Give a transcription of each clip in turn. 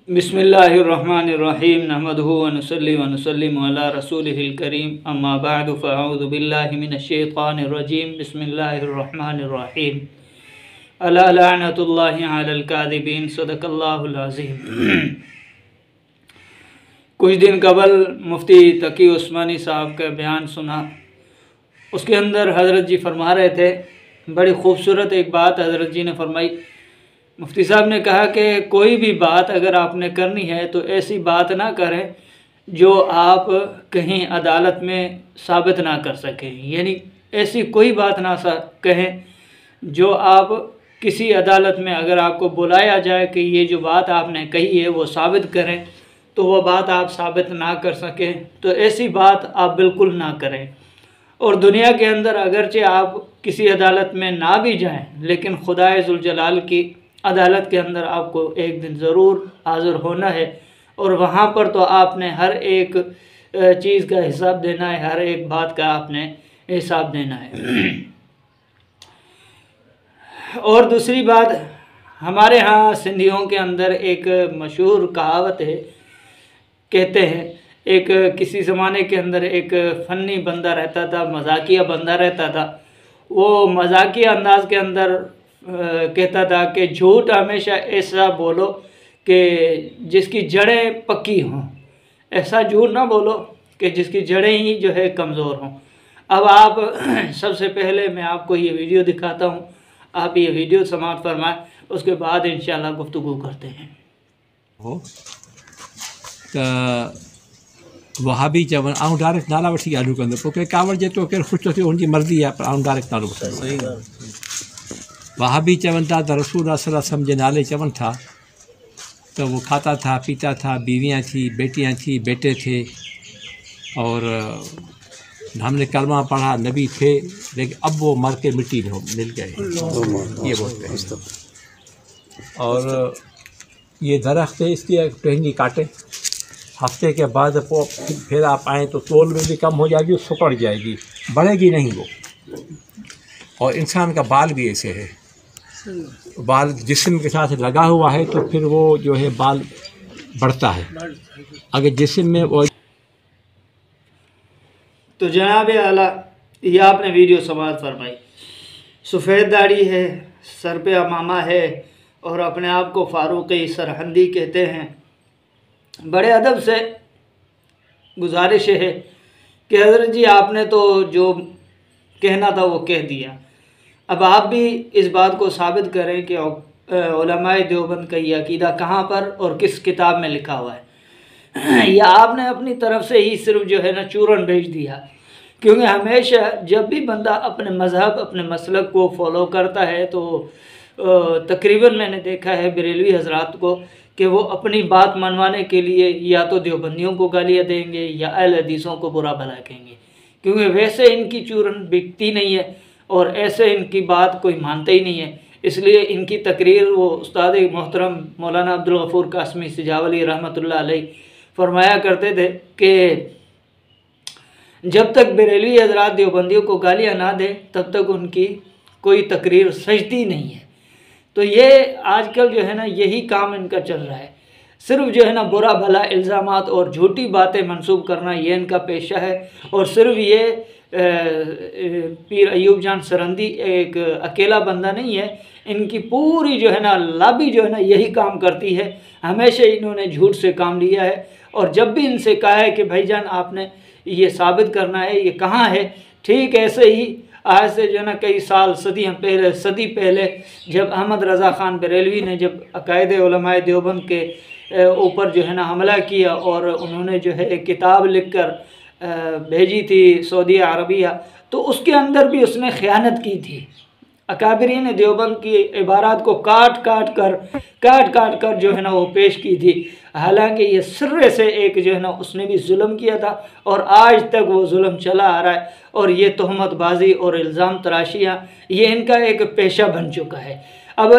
बिस्मिल्लाहिर्रहमानिर्रहीम नहमदुहु व नुसल्ली व नुसल्लिमु अला रसूलिहिल करीम अम्मा बअदु फ़अऊज़ु बिल्लाहि मिनश्शैतानिर्रजीम बिस्मिल्लाहिर्रहमानिर्रहीम अला लअनतुल्लाहि अलल काज़िबीन सदक़ल्लाहुल अज़ीम। कुछ दिन कबल मुफ्ती तकी उस्मानी साहब का बयान सुना। उसके अंदर हज़रत जी फरमा रहे थे, बड़ी ख़ूबसूरत एक बात हज़रत जी ने फरमाई। मुफ्ती साहब ने कहा कि कोई भी बात अगर आपने करनी है तो ऐसी बात ना करें जो आप कहीं अदालत में साबित ना कर सकें, यानी ऐसी कोई बात ना कहें जो आप किसी अदालत में अगर आपको बुलाया जाए कि ये जो बात आपने कही है वो साबित करें तो वह बात आप साबित ना कर सकें, तो ऐसी बात आप बिल्कुल ना करें। और दुनिया के अंदर अगरचे आप किसी अदालत में ना भी जाएं, लेकिन खुदाए ज़ुल जलाल की अदालत के अंदर आपको एक दिन ज़रूर हाज़िर होना है और वहाँ पर तो आपने हर एक चीज़ का हिसाब देना है, हर एक बात का आपने हिसाब देना है। और दूसरी बात, हमारे यहाँ सिंधियों के अंदर एक मशहूर कहावत है, कहते हैं एक किसी ज़माने के अंदर एक फ़नी बंदा रहता था, मजाकिया बंदा रहता था। वो मजाकिया अंदाज के अंदर कहता था कि झूठ हमेशा ऐसा बोलो कि जिसकी जड़ें पक्की हों, ऐसा झूठ ना बोलो कि जिसकी जड़ें ही जो है कमज़ोर हों। अब आप सबसे पहले मैं आपको ये वीडियो दिखाता हूँ, आप ये वीडियो समाप्त फरमाएं, उसके बाद इंशाल्लाह गुफ्तगू करते हैं। हो त वहाबी चवनि आउं डायरेक्ट नाला वठी ॻाल्हियूं कंदो, पोइ केरु कावड़ जेतिरो केरु ख़ुशि थो थिए हुनजी मर्ज़ी आहे, पर आउं डायरेक्ट नालो वठंदो। वहाबी चवनि था त रसूल सल्लल्लाहु अलैहि वसल्लम जे नाले चवनि था तो वो खाता था, पीता था, बीवियाँ थी, बेटियाँ थी, बेटे थे, और हमने कलमा पढ़ा, नबी थे, लेकिन अब वो मर के मिट्टी में मिल गए, ये बोलते हैं। और ये दरख्त है, इसकी टहनी काटे, हफ्ते के बाद फिर आप आएँ तो तोल में भी कम हो जाएगी, सुकड़ जाएगी, बढ़ेगी नहीं वो। और इंसान का बाल भी ऐसे है, बाल जिस्म के साथ लगा हुआ है तो फिर वो जो है बाल बढ़ता है, अगर जिस्म में वो। तो जनाब आला ये आपने वीडियो समाप्त फरमाई। सफ़ेद दाढ़ी है, सर पे अमामा है और अपने आप को फारूक़ी सरहंदी कहते हैं। बड़े अदब से गुजारिश है कि हज़रत जी आपने तो जो कहना था वो कह दिया, अब आप भी इस बात को साबित करें कि उलमाए देवबंद का ये अकीदा कहाँ पर और किस किताब में लिखा हुआ है। या आपने अपनी तरफ से ही सिर्फ जो है ना चूरन भेज दिया, क्योंकि हमेशा जब भी बंदा अपने मज़हब अपने मसलक को फॉलो करता है तो तकरीबन मैंने देखा है बरेलवी हजरात को कि वो अपनी बात मनवाने के लिए या तो देवबंदियों को गालियाँ देंगे या अहले हदीसों को बुरा भला कहेंगे, क्योंकि वैसे इनकी चूरन बिकती नहीं है और ऐसे इनकी बात कोई मानता ही नहीं है। इसलिए इनकी तकरीर वो उस्ताद मोहतरम मौलाना अब्दुल गफूर कासमी सिजावली रहमतुल्लाह अलैह फरमाया करते थे कि जब तक बरेलवी हजरात देवबंदियों को गालियाँ ना दें तब तक उनकी कोई तकरीर सजती नहीं है। तो ये आजकल जो है ना यही काम इनका चल रहा है, सिर्फ जो है ना बुरा भला इल्ज़ामात और झूठी बातें मंसूब करना, ये इनका पेशा है। और सिर्फ ये पीर अयूब जान सरहंदी एक अकेला बंदा नहीं है, इनकी पूरी जो है ना लॉबी जो है ना यही काम करती है। हमेशा इन्होंने झूठ से काम लिया है और जब भी इनसे कहा है कि भाईजान आपने ये साबित करना है, ये कहाँ है, ठीक ऐसे ही आज से जो है ना कई साल सदी पहले जब अहमद रज़ा ख़ान बरेलवी ने जब अकायदे उलमाए देवबंद के ऊपर जो है ना हमला किया और उन्होंने जो है एक किताब लिखकर भेजी थी सऊदी अरबिया, तो उसके अंदर भी उसने ख़यानत की थी। अकाबरीन देवबंद की इबारात को काट काट कर जो है ना वो पेश की थी, हालांकि ये सिर्रे से एक जो है ना उसने भी जुल्म किया था और आज तक वो जुल्म चला आ रहा है। और ये तहमतबाजी और इल्ज़ाम तराशियाँ ये इनका एक पेशा बन चुका है। अब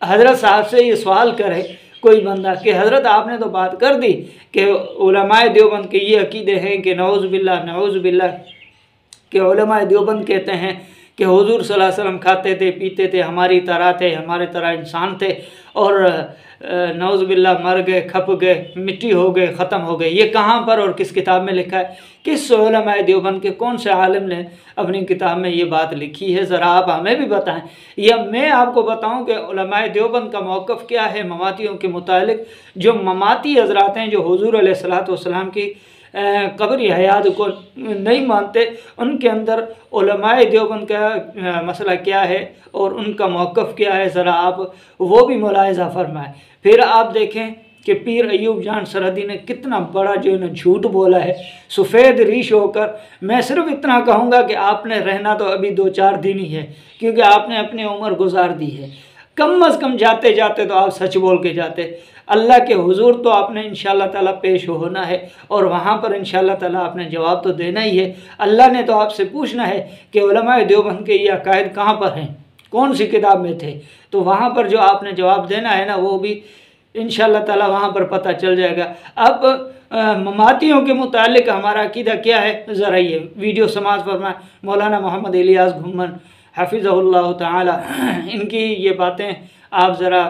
हज़रत साहब से ये सवाल करे कोई बंदा कि हज़रत आपने तो बात कर दी कि उलमाए देवबंद के ये अकीदे हैं कि नऊज़ बिल्लाह कि उलमाए देवबंद कहते हैं कि हुज़ूर सल्लल्लाहु अलैहि वसल्लम खाते थे, पीते थे, हमारी तरह थे, हमारे तरह इंसान थे और नौज़ुबिल्लाह मर गए, खप गए, मिट्टी हो गए, ख़त्म हो गए। ये कहाँ पर और किस किताब में लिखा है? किस उलमाए देवबंद के कौन से आलिम ने अपनी किताब में ये बात लिखी है? ज़रा आप हमें भी बताएं, या मैं आपको बताऊं कि उलमाए देवबंद का मौक़िफ़ क्या है ममातियों के मुतालिक। जो ममाती हज़रात हैं, जो हुज़ूर अलैहिस्सलातु वस्सलाम की कब्री हयात को नहीं मानते, उनके अंदर उलमाए देवबंद का मसला क्या है और उनका मौक़िफ़ क्या है, ज़रा आप वो भी मुलाहिज़ा फरमाएँ। फिर आप देखें कि पीर अयूब जान सरहदी ने कितना बड़ा जो है झूठ बोला है सफ़ेद रीश होकर। मैं सिर्फ इतना कहूँगा कि आपने रहना तो अभी 2-4 दिन ही है, क्योंकि आपने अपनी उम्र गुजार दी है। कम अज़ कम जाते जाते तो आप सच बोल के जाते। अल्लाह के हुजूर तो आपने इंशाअल्लाह ताला पेश होना है और वहाँ पर इंशाअल्लाह ताला आपने जवाब तो देना ही है। अल्लाह ने तो आपसे पूछना है कि उलमाए देवबंद के ये अकायद कहाँ पर हैं, कौन सी किताब में थे। तो वहाँ पर जो आपने जवाब देना है ना, वो भी इंशाअल्लाह ताला वहाँ पर पता चल जाएगा। अब ममातियों के मुतालिक हमारा अकीदा क्या है, ज़रा ये वीडियो समाज फरमाए। मौलाना मोहम्मद इलियास घुम्मन हफ़िज़हुल्लाह ताला, इनकी ये बातें आप ज़रा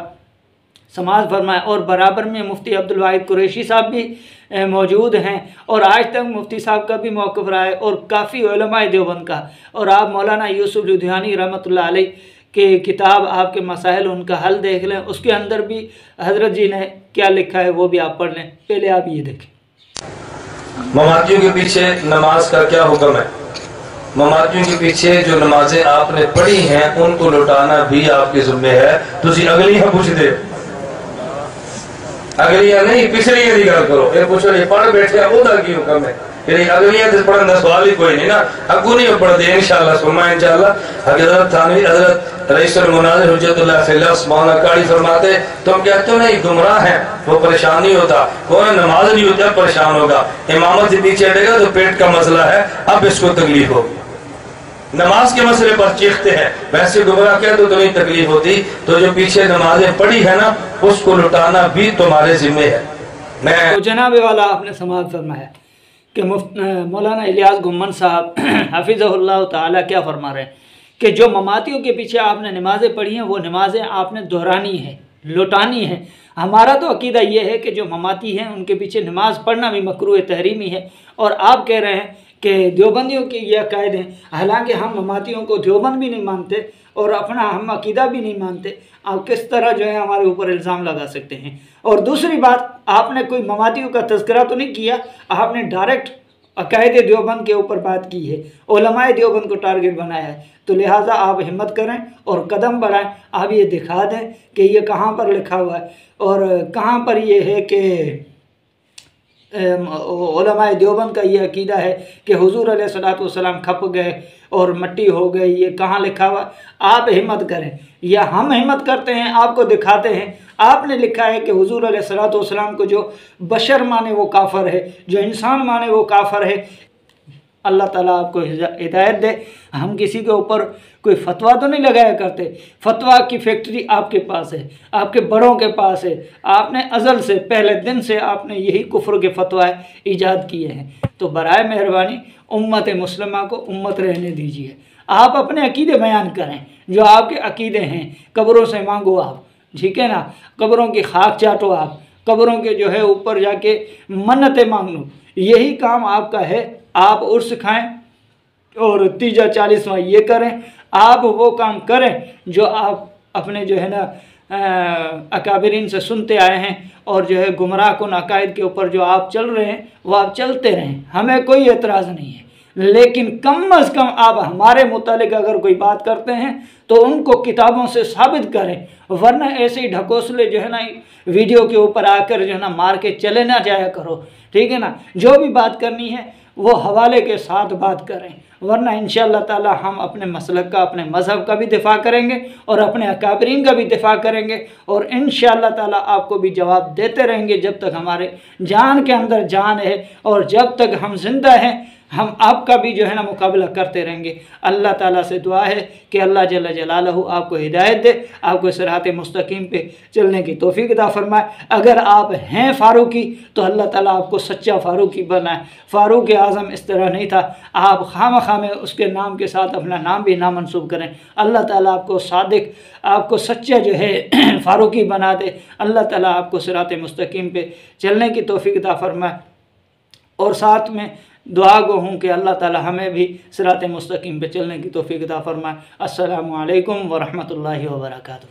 समाज फरमाएँ। और बराबर में मुफ्ती अब्दुल वाहिद कुरैशी साहब भी मौजूद हैं और आज तक मुफ्ती साहब का भी मौक़िफ़ रहा है और काफ़ी उलमाए देवबंद का। और आप मौलाना यूसुफ लुधियानी रहमतुल्लाह अलैह के किताब आपके मसाइल उनका हल देख लें, उसके अंदर भी हज़रत जी ने क्या लिखा है वो भी आप पढ़ लें। पहले आप ये देखें, ममातियों के पीछे नमाज का क्या हुक्म है। ममातियों के पीछे जो नमाजें आपने पढ़ी हैं उनको लौटाना भी आपके ज़िम्मे है। तुसी अगलियां पूछ दे, अगलियां नहीं पिछलियां की गल करो। ये पूछो ये पढ़ बैठे ओदा की हुक्म है, अगलियां तो पढ़ने का सवाल ही कोई नहीं ना। अगू नहीं पढ़ते इंशाअल्लाह सुनमा इंशाअल्लाह। हज़रत थानवी हज़रत रईसुल मुनाज़िर हुज्जतुल्लाह फिल्लाह उस्मान अकाड़ी फरमाते, तुम कहते हो ना ये गुमराह है, वो परेशान नहीं होता, कोई नमाज नहीं होता परेशान होगा। इमामत से पीछे हटेगा तो पेट का मसला है, अब इसको तकलीफ होगी। नमाज के मसले पर चीखते हैं, वैसे गुमराह क्या तो नहीं तकलीफ होती। तो जो पीछे नमाजें पढ़ी है ना उसको लुटाना भी तुम्हारे जिम्मे है। मैं तो जनाब वाला आपने समाज फरमाया कि मौलाना इलियास घुम्मन साहब हफ़िज़हुल्लाह ताला क्या फरमा रहे हैं कि जो ममातियों के पीछे आपने नमाज़ें पढ़ी हैं वो नमाज़ें आपने दोहरानी है, लौटानी है। हमारा तो अकीदा ये है कि जो ममाती हैं उनके पीछे नमाज पढ़ना भी मकरूह तहरीमी है। और आप कह रहे हैं कि देवबंदियों के ये अकायद हैं, हालांकि हम ममातियों को देवबंद भी नहीं मानते और अपना हम अकीदा भी नहीं मानते। आप किस तरह जो है हमारे ऊपर इल्ज़ाम लगा सकते हैं। और दूसरी बात, आपने कोई ममातियों का तज़किरा तो नहीं किया, आपने डायरेक्ट अकायद देवबंद के ऊपर बात की है, उलमाए देवबंद को टारगेट बनाया है। तो लिहाजा आप हिम्मत करें और कदम बढ़ाएं, आप ये दिखा दें कि ये कहाँ पर लिखा हुआ है और कहाँ पर ये है कि उलमाए देवबंद का ये अकीदा है कि हुजूर अलैहिस्सलातु वस्सलाम खप गए और मिट्टी हो गई। ये कहाँ लिखा हुआ? आप हिम्मत करें या हम हिम्मत करते हैं, आपको दिखाते हैं। आपने लिखा है कि हुजूर अलैहिस्सलातु वस्सलाम को जो बशर माने वो काफ़र है, जो इंसान माने वो काफ़र है। अल्लाह ताला आपको हिदायत दे। हम किसी के ऊपर कोई फतवा तो नहीं लगाया करते, फतवा की फैक्ट्री आपके पास है, आपके बड़ों के पास है। आपने अज़ल से पहले दिन से आपने यही कुफ्र के फतवाए ईजाद किए हैं। तो बराए मेहरबानी उम्मत मुस्लिमा को उम्मत रहने दीजिए। आप अपने अकीदे बयान करें, जो आपके अकीदे हैं। कब्रों से मांगो आप, ठीक है ना, कब्रों की खाक चाटो आप, कब्रों के जो है ऊपर जाके मन्नतें मांग लो, यही काम आपका है। आप उर्स खाएं और तीजा 40वां ये करें। आप वो काम करें जो आप अपने जो है ना अकाबिरीन से सुनते आए हैं और जो है गुमराह कुन अकायद के ऊपर जो आप चल रहे हैं वो आप चलते रहें, हमें कोई एतराज़ नहीं है। लेकिन कम अज़ कम आप हमारे मुतालिक अगर कोई बात करते हैं तो उनको किताबों से साबित करें, वरना ऐसे ही ढकोसले जो है ना वीडियो के ऊपर आकर जो है ना मार के चले ना जाया करो, ठीक है ना। जो भी बात करनी है वो हवाले के साथ बात करें, वरना इंशाअल्लाह ताला हम अपने मसलक का, अपने मज़हब का भी दिफा करेंगे और अपने अकाबरीन का भी दिफा करेंगे और इंशाअल्लाह ताला आपको भी जवाब देते रहेंगे जब तक हमारे जान के अंदर जान है और जब तक हम जिंदा हैं। हम आपका भी जो है ना मुकाबला करते रहेंगे। अल्लाह ताला से दुआ है कि अल्लाह जल्ल जलालहू आपको हिदायत दे, आपको सिरात मुस्तकीम पे चलने की तौफीक अता फरमाए। अगर आप हैं फारूकी तो अल्लाह ताला आपको सच्चा फारूकी बनाए। फ़ारूक आज़म इस तरह नहीं था, आप खामखा में उसके नाम के साथ अपना नाम भी ना मनसूब करें। अल्लाह ताला आपको सादिक, आपको सच्चा जो है फ़ारूकी बना दे। अल्लाह ताला आपको सिरात मुस्तकीम पे चलने की तौफीक अता फरमाए। और साथ में दुआ गो हूँ कि अल्लाह ताला हमें भी सिरात मुस्तकीम पे चलने की तौफीक अता फरमाए। अस्सलामु अलैकुम व रहमतुल्लाहि व बरकातुहू।